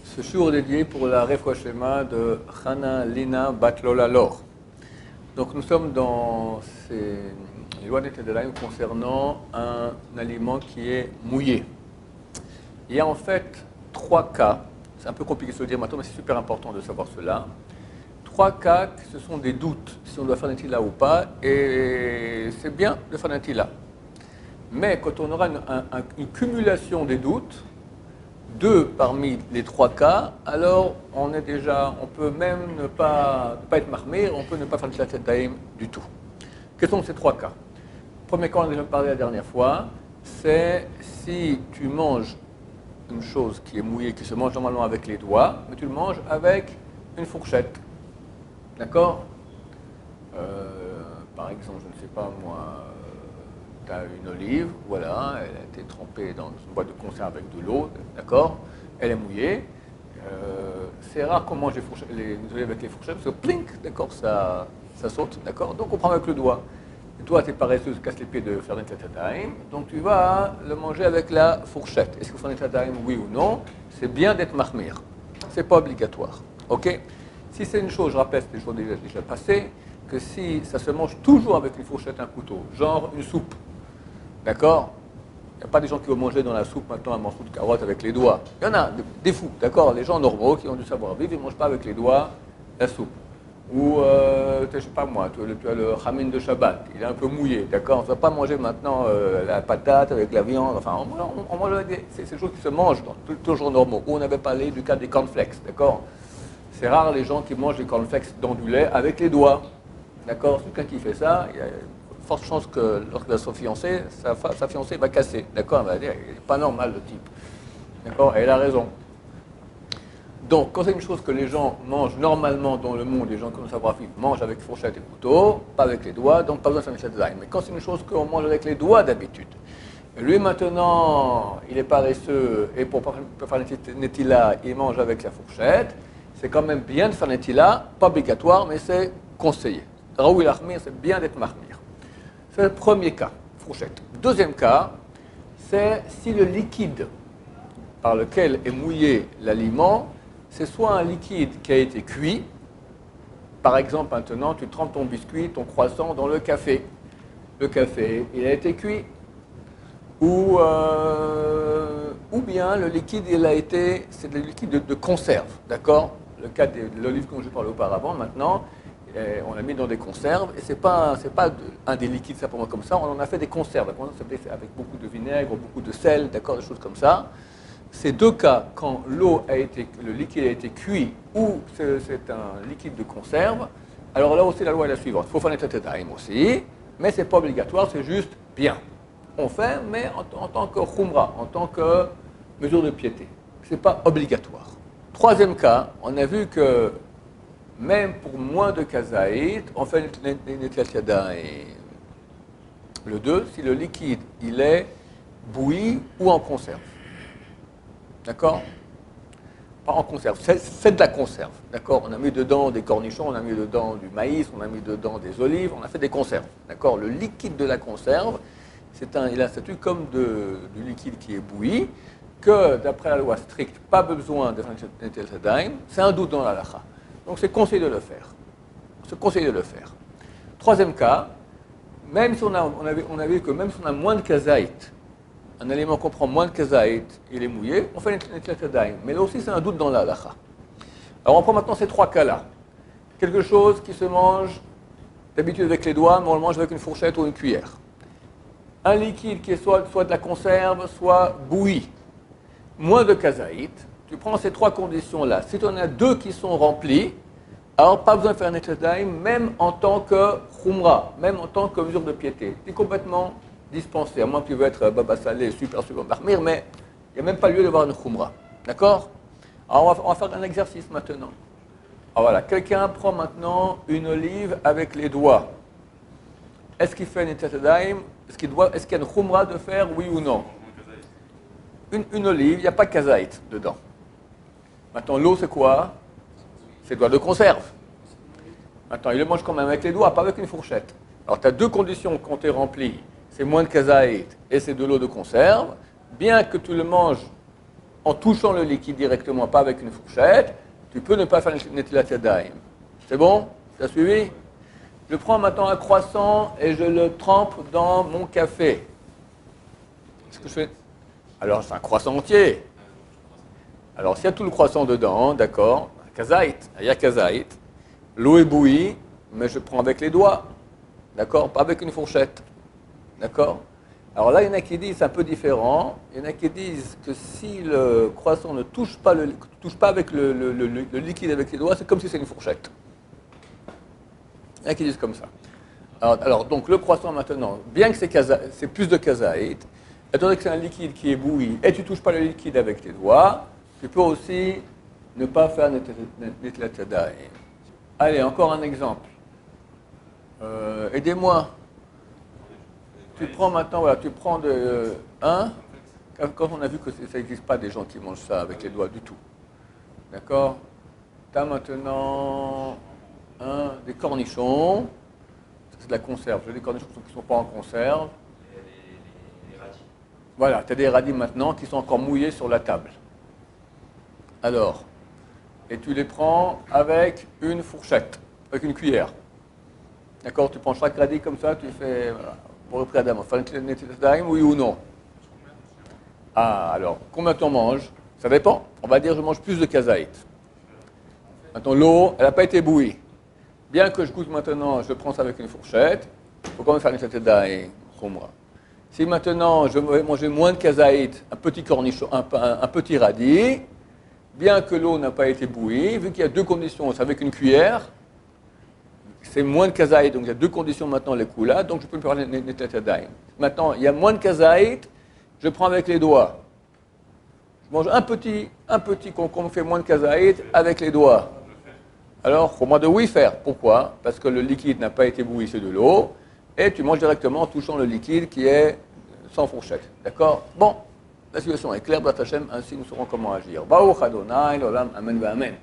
Ce shiur est dédié pour la Refoua Shlema de Chana Lina Bat Lola Lor. Donc nous sommes dans les lois d'Etedelaim concernant un aliment qui est mouillé. Il y a en fait 3 cas, c'est un peu compliqué de se le dire maintenant, mais c'est super important de savoir cela. 3 cas, ce sont des doutes, si on doit faire Netila ou pas, et c'est bien de faire Netila. Mais quand on aura une cumulation des doutes, 2 parmi les 3 cas, alors on peut même ne pas être mahmir, on peut ne pas faire Netila Daim du tout. Quels sont ces 3 cas? Premier cas, on a déjà parlé la dernière fois, c'est si tu manges une chose qui est mouillée, qui se mange normalement avec les doigts, mais tu le manges avec une fourchette. D'accord? Par exemple, je ne sais pas moi, tu as une olive, voilà, elle a été trempée dans une boîte de conserve avec de l'eau, d'accord? Elle est mouillée. C'est rare qu'on mange les olives avec les fourchettes, parce que plink, d'accord, ça saute, d'accord? Donc on prend avec le doigt. Et toi, tu es paresseux, tu casses les pieds de faire un Netila, donc tu vas le manger avec la fourchette. Est-ce que faire un Netila, oui ou non? C'est bien d'être mahmir. C'est pas obligatoire, ok? Si c'est une chose, je rappelle, c'est des choses déjà passées, que si ça se mange toujours avec une fourchette et un couteau, genre une soupe, d'accord? Il n'y a pas des gens qui vont manger dans la soupe maintenant un morceau de carotte avec les doigts. Il y en a des fous, d'accord? Les gens normaux qui ont du savoir-vivre, ils ne mangent pas avec les doigts la soupe. Ou, je ne sais pas moi, tu as le chamin de Shabbat, il est un peu mouillé, d'accord? On ne va pas manger maintenant la patate avec la viande, enfin, on mange avec c'est des choses qui se mangent toujours normaux. Ou on avait parlé du cas des cornflakes, d'accord? C'est rare les gens qui mangent des cornflakes dans du lait avec les doigts. D'accord? Quelqu'un qui fait ça, il y a une forte chance que lorsqu'il va se fiancer, sa fiancée va casser. D'accord? Elle va dire, il n'est pas normal le type. D'accord? Et elle a raison. Donc, quand c'est une chose que les gens mangent normalement dans le monde, les gens qui ont le savoir-vivre mangent avec fourchette et couteau, pas avec les doigts, donc pas besoin de faire une design. Mais quand c'est une chose qu'on mange avec les doigts d'habitude, lui maintenant, il est paresseux et pour faire une netila, il mange avec la fourchette. C'est quand même bien de faire Netila, pas obligatoire, mais c'est conseillé. Raoul Ahmir, c'est bien d'être mahmir. C'est le premier cas, fourchette. Deuxième cas, c'est si le liquide par lequel est mouillé l'aliment, c'est soit un liquide qui a été cuit, par exemple maintenant tu trempes ton biscuit, ton croissant dans le café. Le café, il a été cuit. Ou bien le liquide, c'est le liquide de conserve, d'accord? Le cas de l'olive dont je parlais auparavant, maintenant, on l'a mis dans des conserves, et c'est pas un des liquides simplement comme ça, on en a fait des conserves, avec beaucoup de vinaigre, beaucoup de sel, d'accord, des choses comme ça. Ces 2 cas, quand le liquide a été cuit ou c'est un liquide de conserve, alors là aussi la loi est la suivante. Il faut faire un Netila aussi, mais c'est pas obligatoire, c'est juste bien. On fait, mais en tant que khumra, en tant que mesure de piété. Ce n'est pas obligatoire. Troisième cas, on a vu que même pour moins de kazaït, on fait une Netila et le 2, si le liquide il est bouilli ou en conserve. D'accord? Pas en conserve, c'est de la conserve. D'accord? On a mis dedans des cornichons, on a mis dedans du maïs, on a mis dedans des olives, on a fait des conserves. D'accord? Le liquide de la conserve, il a un statut comme du liquide qui est bouilli, que d'après la loi stricte, pas besoin de faire une Netila Daim, c'est un doute dans la halakha. Donc c'est conseillé de le faire. C'est conseillé de le faire. Troisième cas, même si on a vu que même si on a moins de kazaït, un aliment qu'on prend moins de kazaït, il est mouillé, on fait une Netila Daim. Mais là aussi c'est un doute dans la halakha. Alors on prend maintenant ces 3 cas-là. Quelque chose qui se mange d'habitude avec les doigts, mais on le mange avec une fourchette ou une cuillère. Un liquide qui est soit de la conserve, soit bouilli. Moins de kazaït, tu prends ces 3 conditions-là. Si tu en as 2 qui sont remplies, alors pas besoin de faire un Netila Daim, même en tant que khumra, même en tant que mesure de piété. Tu es complètement dispensé, à moins que tu veux être baba salé, super mahmir, mais il n'y a même pas lieu d'avoir une khumra. D'accord? Alors on va faire un exercice maintenant. Alors voilà, quelqu'un prend maintenant une olive avec les doigts. Est-ce qu'il fait une Netila Daim? Est-ce qu'il y a une khumra de faire, oui ou non? Une olive, il n'y a pas de kazaït dedans. Maintenant, l'eau, c'est quoi? C'est doigts de conserve. Maintenant, il le mange quand même avec les doigts, pas avec une fourchette. Alors, tu as 2 conditions qui ont été remplies. c'est moins de kazaït et c'est de l'eau de conserve, bien que tu le manges en touchant le liquide directement, pas avec une fourchette, tu peux ne pas faire netilat yadayim. C'est bon? Tu as suivi? Je prends maintenant un croissant et je le trempe dans mon café. Qu'est-ce que je fais? Alors, c'est un croissant entier. Alors, s'il y a tout le croissant dedans, d'accord, kazaït, il y a kazaït, l'eau est bouillie, mais je prends avec les doigts, d'accord, pas avec une fourchette, d'accord. Alors là, il y en a qui disent c'est un peu différent. Il y en a qui disent que si le croissant ne touche pas, avec le liquide avec les doigts, c'est comme si c'est une fourchette. Il y en a qui disent comme ça. Alors donc le croissant maintenant, bien que c'est plus de kazaït, étant donné que c'est un liquide qui est bouilli et tu ne touches pas le liquide avec tes doigts, tu peux aussi ne pas faire netilat yadayim. Allez, encore un exemple. Aidez-moi. Tu prends maintenant, voilà, tu prends quand on a vu que ça n'existe pas des gens qui mangent ça avec les doigts du tout. D'accord? Tu as maintenant des cornichons. C'est de la conserve. J'ai des cornichons qui ne sont pas en conserve. Les radis. Voilà, tu as des radis maintenant qui sont encore mouillés sur la table. Alors, et tu les prends avec une fourchette, avec une cuillère. D'accord? Tu prends chaque radis comme ça, tu fais... Voilà. Pour le préadam, faire une netilat yadayim, oui ou non? Ah, alors, combien tu en manges? Ça dépend. On va dire je mange plus de kazaït. Maintenant, l'eau, elle n'a pas été bouillie. Bien que je goûte maintenant, je prends ça avec une fourchette, il faut quand même faire une netilat yadayim pour moi. Si maintenant je vais manger moins de kazaït, un petit cornichon, un petit radis, bien que l'eau n'a pas été bouillie, vu qu'il y a deux conditions, c'est avec une cuillère, c'est moins de kazaït, donc il y a deux conditions maintenant, les coups-là, donc je peux me faire netilat yadayim. Maintenant, il y a moins de kazaït, je prends avec les doigts. Je mange un petit concombre fait moins de kazaït avec les doigts. Alors, pour moi de oui faire. Pourquoi? Parce que le liquide n'a pas été bouilli, c'est de l'eau, et tu manges directement en touchant le liquide qui est sans fourchette. D'accord? Bon, la situation est claire, B'at Hashem, ainsi nous saurons comment agir. Baruch Adonai, l'olam, amen, amen.